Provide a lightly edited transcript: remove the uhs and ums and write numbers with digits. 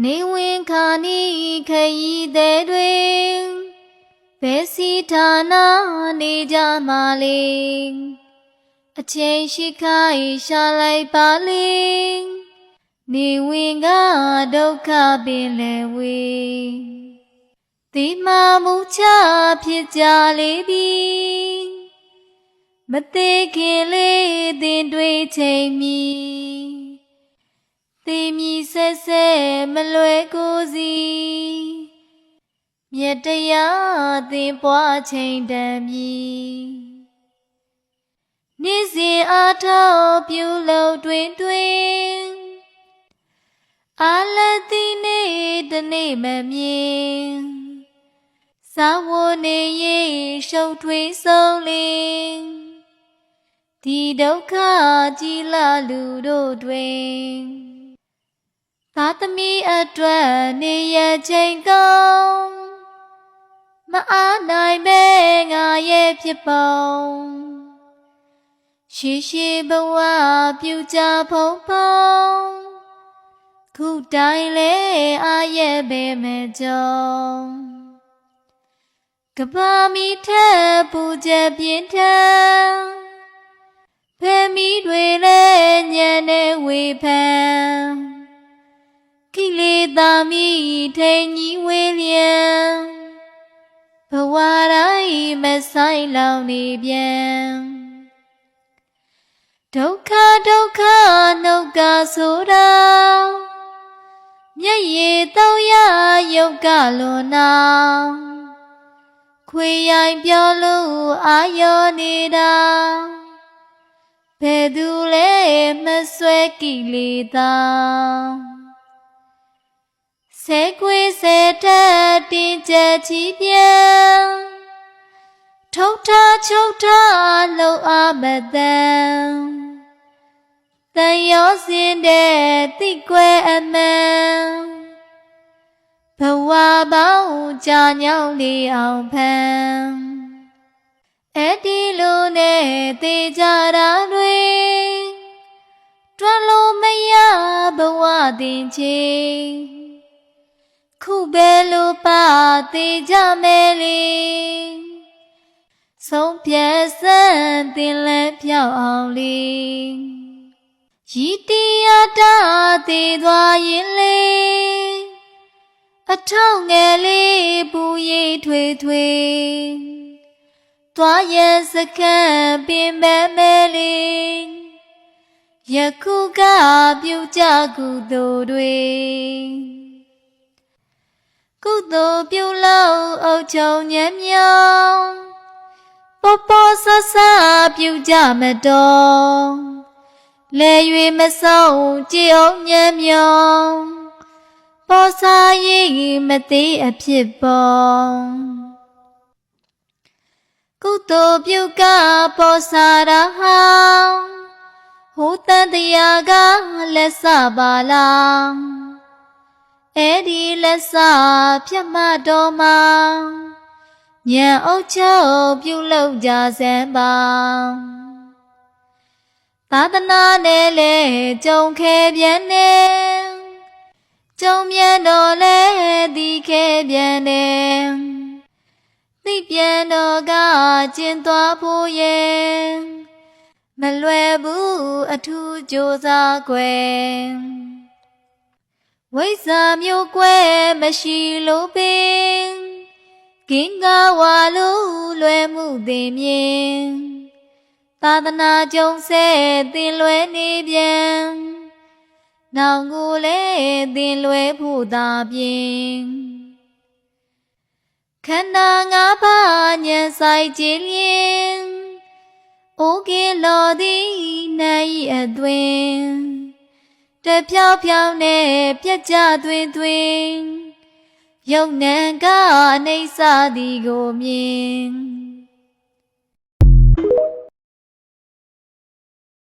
နေဝင်ခါနီခရီးသည်တွေဘယ်စီဌာနနေကြမှာလေအချိန်ရှိခိုင်းရှာလိုက်ပါလေနေဝင်ကဒုက္ခပင်လဲဝေဒီမှာမူချဖြစ်ကြလေပြီမသေးခင်လေးတင်တွေ့ချိန်မီသေမီဆက်ဆက်မလွယ်ကိုစီမြတ်တရားသင်ပွားချိန်တန်မီနေ့စဉ်အားထုတ်ပြုလုပ်တွင်အာလတိနေ့တနေ့မမြင်သာဝနေရေရှုပ်ထွေးဆုံးလင်းဒီဒုက္ခကြီးလာလူတို့တွင်သာသမီအတွက်နေရချိန်ကောင်းမအားနိုင်ပဲငါရဲ့ဖြစ်ပုံရှိရှိဘဝပြုကြဖုံဖုံခုတိုင်းလဲအားရဲ့ပဲမဲ့ကြောင်းကဘာမီထက်ပူချက်ပြင်းထန်ဖဲမီတွေလဲညံနေဝေဖန်ခိလေသာမီထိန်ကြီးဝေးလျံဘဝတိုင်းမဆိုင်လောင်နေပြန်ဒုက္ခနှုတ်ကဆိုတာမျက်ရည်တောက်ရယုတ်ကလွန်နာခွေရိုင်ပြောလို့အာယောနေတာဘယ်သူလဲမဆွဲကိလေသာဆဲခွေဆဲတက်တင်ချက်ချီပြန်ထုတ်ထားချုပ်ထားလုံအားမတန်တန်ရောစင်တဲ့တိကွယ်အမှန်ဘဝပေါင်းကြာညောင်းနေအောင်ဖန်အဲ့ဒီလိုနဲ့သေကြတာတွေတွန်းလို့မရဘဝတင်ချေခုပဲလို့ပါသေးကြမယ်လေဆုံးဖြတ်စမ်းတင်လဲပြောင်းအောင်လေရည်တရားတာသေးသွားရင်လေအထောက်ငယ်လေးပူရိပ်ထွေထွေသွားရစကံပင်မဲ့မယ်လေယခုကပြုကြကုသိုလ်တွေကုသိုလ်ပြုလို့အုပ်ချုပ်ဉာဏ်မြောင်ပေါ်ပေါ်ဆဆပြုကြမတော်လဲ၍မဆုံးကြည်အောင်ဉာဏ်မြောင်ပေါ်စားရင်မသေးအဖြစ်ပေါ်ကုသိုလ်ပြုကပေါ်စားတာဟောင်းဟိုတန်တရားကလက်စပါလားအဲ့ဒီလက်စဖြတ်မတော်မှာဉာဏ်အုပ်ချုပ်ပြုလုပ်ကြစမ်းပါသာသနာနဲ့လေကြုံခဲ့ပြန်နေကြုံမြန်တော်လဲဒီခဲ့ပြန်နေသိပြန်တော်ကကျင့်သွားဖို့ရဲ့မလွယ်ဘူးအထူးကြိုးစားွယ်ဝိဇ္ဇာမျိုးကွယ်မရှိလို့ပင်ကင်္ဂဝါလိုလွယ်မှုသိမြင်သာသနာကြုံဆဲသင်လွယ်နေပြန်နောင်ကိုလေသင်လွယ်ဖို့သာပြင်ခန္ဓာငါးပါးဉာဏ်ဆိုင်ကြည်လျင်အိုကေလော်သည်နိုင်အသွင်တဖြောင်းဖြောင်းနဲ့ပြတ်ကြသွင်းသွင်းယုံနံကအနိစ္စသည်ကိုမြင်